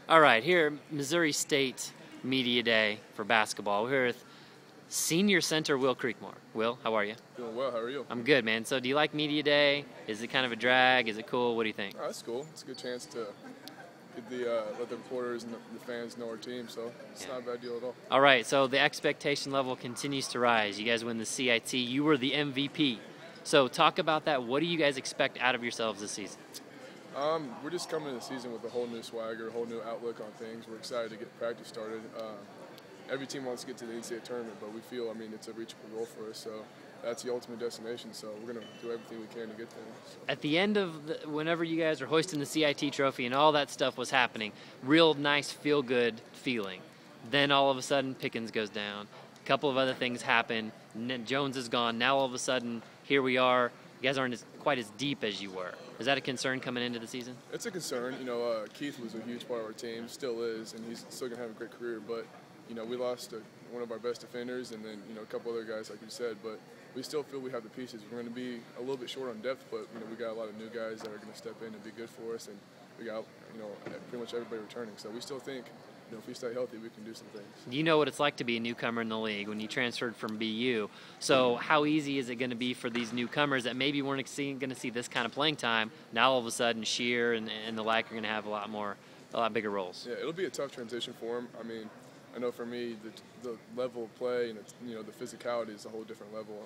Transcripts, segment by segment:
All right, here at Missouri State Media Day for basketball. We're here with senior center Will Creekmore. Will, how are you? Doing well. How are you? I'm good, man. So do you like Media Day? Is it kind of a drag? Is it cool? What do you think? Oh, that's cool. It's a good chance to get let the reporters and the fans know our team, so it's not a bad deal at all. All right, so the expectation level continues to rise. You guys win the CIT. You were the MVP. So talk about that. What do you guys expect out of yourselves this season? We're just coming into the season with a whole new swagger, a whole new outlook on things. We're excited to get practice started. Every team wants to get to the NCAA tournament, but we feel, it's a reachable goal for us. So that's the ultimate destination. So we're going to do everything we can to get there. So. At the end of whenever you guys are hoisting the CIT trophy and all that stuff was happening, real nice, feel-good feeling. Then all of a sudden, Pickens goes down. A couple of other things happen. Jones is gone. Now all of a sudden, here we are. You guys aren't quite as deep as you were. Is that a concern coming into the season? It's a concern. Keith was a huge part of our team, still is, and he's still going to have a great career. But, we lost one of our best defenders and then, a couple other guys, like you said. But we still feel we have the pieces. We're going to be a little bit short on depth, but, we got a lot of new guys that are going to step in and be good for us. And we got, pretty much everybody returning. So we still think, if we stay healthy, we can do some things. You know what it's like to be a newcomer in the league when you transferred from BU. So how easy is it going to be for these newcomers that maybe weren't going to see this kind of playing time? Now all of a sudden, Shear and the like are going to have a lot bigger roles. Yeah, it'll be a tough transition for them. I know for me, the level of play and the physicality is a whole different level.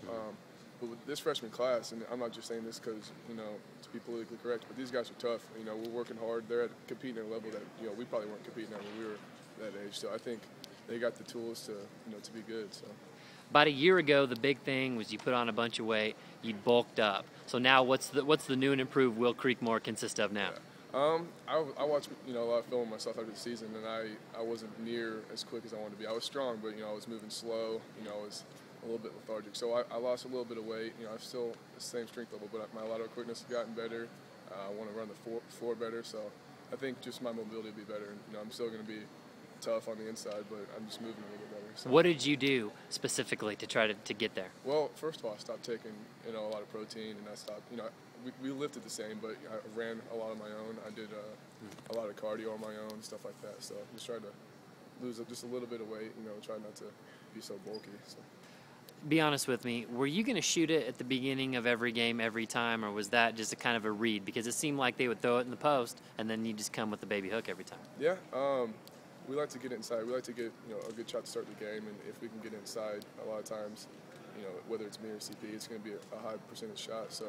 But with this freshman class, and I'm not just saying this because to be politically correct, but these guys are tough. We're working hard. They're competing at a level that we probably weren't competing at when we were that age. So I think they got the tools to be good. So. About a year ago, the big thing was you put on a bunch of weight, you bulked up. So now, what's the new and improved Will Creekmore consist of now? Yeah. I watched a lot of film myself after the season, and I wasn't near as quick as I wanted to be. I was strong, but I was moving slow. I was a little bit lethargic. So I lost a little bit of weight. I'm still the same strength level, but my lateral quickness has gotten better. I want to run the floor better. So I think just my mobility will be better. And, I'm still going to be tough on the inside, but I'm just moving a little bit better. So. What did you do specifically to try to get there? Well, first of all, I stopped taking a lot of protein, and I stopped. We lifted the same, but I ran a lot on my own. I did a lot of cardio on my own, stuff like that. So just tried to lose just a little bit of weight. Try not to be so bulky. So. Be honest with me, were you going to shoot it at the beginning of every game every time, or was that just a kind of a read? Because it seemed like they would throw it in the post, and then you just come with the baby hook every time. Yeah, we like to get inside. We like to get a good shot to start the game, and if we can get inside, a lot of times, whether it's me or CP, it's going to be a high percentage shot. So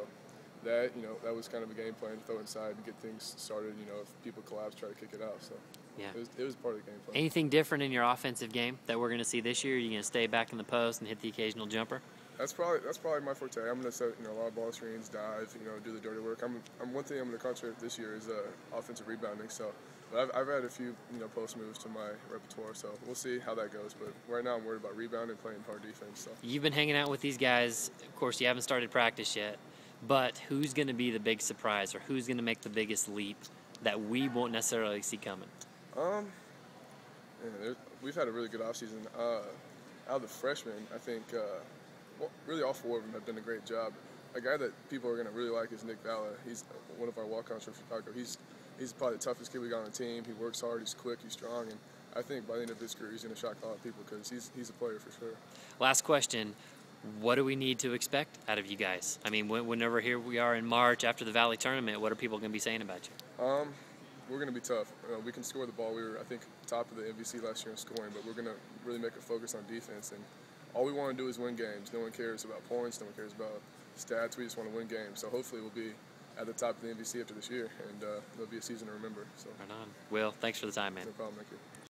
that that was kind of a game plan to throw inside and get things started. If people collapse, try to kick it out. So. Yeah. It was part of the game plan. Anything different in your offensive game that we're going to see this year? Are you going to stay back in the post and hit the occasional jumper? That's probably my forte. I'm going to set a lot of ball screens, dive, do the dirty work. One thing I'm going to concentrate this year is offensive rebounding. So, but I've added a few post moves to my repertoire. So we'll see how that goes. But right now I'm worried about rebounding, playing hard defense. So you've been hanging out with these guys. Of course, you haven't started practice yet. But who's going to be the big surprise, or who's going to make the biggest leap that we won't necessarily see coming? We've had a really good offseason. Out of the freshmen, I think, really all four of them have done a great job. A guy that people are going to really like is Nick Valla. He's one of our walk-ons from Chicago. He's probably the toughest kid we got on the team. He works hard, he's quick, he's strong, and I think by the end of his career he's going to shock a lot of people because he's a player for sure. Last question. What do we need to expect out of you guys? Whenever here we are in March after the Valley tournament, what are people going to be saying about you? We're going to be tough. We can score the ball. We were, I think, top of the MVC last year in scoring, but we're going to really make a focus on defense. And all we want to do is win games. No one cares about points. No one cares about stats. We just want to win games. So hopefully we'll be at the top of the MVC after this year, and it'll be a season to remember. So. Right on. Will, thanks for the time, man. No problem. Thank you.